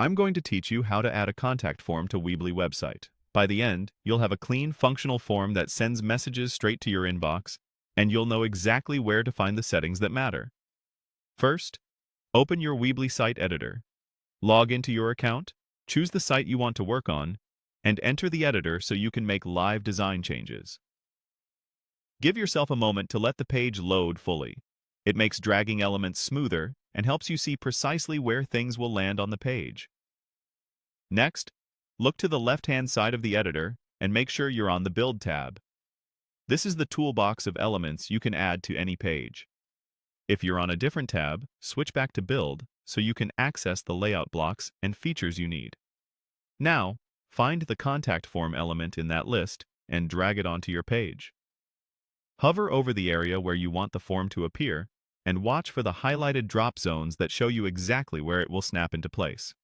I'm going to teach you how to add a contact form to Weebly website. By the end, you'll have a clean, functional form that sends messages straight to your inbox, and you'll know exactly where to find the settings that matter. First, open your Weebly site editor. Log into your account, choose the site you want to work on, and enter the editor so you can make live design changes. Give yourself a moment to let the page load fully. It makes dragging elements smoother and helps you see precisely where things will land on the page. Next, look to the left-hand side of the editor and make sure you're on the Build tab. This is the toolbox of elements you can add to any page. If you're on a different tab, switch back to Build so you can access the layout blocks and features you need. Now, find the contact form element in that list and drag it onto your page. Hover over the area where you want the form to appear and watch for the highlighted drop zones that show you exactly where it will snap into place.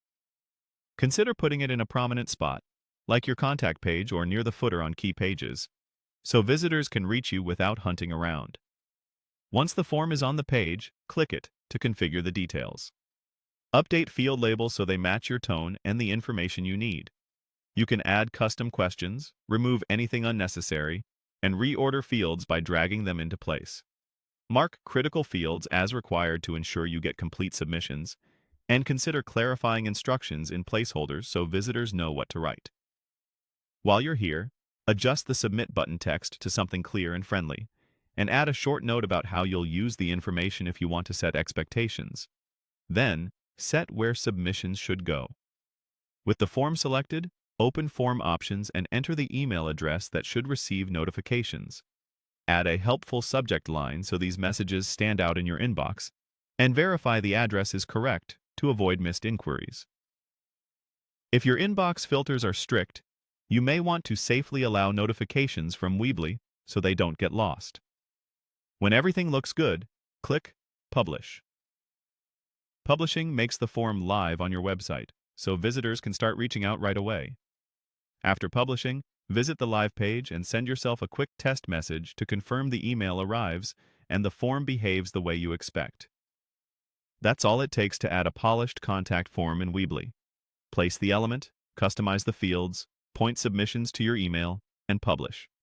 Consider putting it in a prominent spot, like your contact page or near the footer on key pages, so visitors can reach you without hunting around. Once the form is on the page, click it to configure the details. Update field labels so they match your tone and the information you need. You can add custom questions, remove anything unnecessary, and reorder fields by dragging them into place. Mark critical fields as required to ensure you get complete submissions, and consider clarifying instructions in placeholders so visitors know what to write. While you're here, adjust the Submit button text to something clear and friendly, and add a short note about how you'll use the information if you want to set expectations. Then, set where submissions should go. With the form selected, open Form Options and enter the email address that should receive notifications. Add a helpful subject line so these messages stand out in your inbox, and verify the address is correct to avoid missed inquiries. If your inbox filters are strict, you may want to safely allow notifications from Weebly so they don't get lost. When everything looks good, click Publish. Publishing makes the form live on your website, so visitors can start reaching out right away. After publishing, visit the live page and send yourself a quick test message to confirm the email arrives and the form behaves the way you expect. That's all it takes to add a polished contact form in Weebly. Place the element, customize the fields, point submissions to your email, and publish.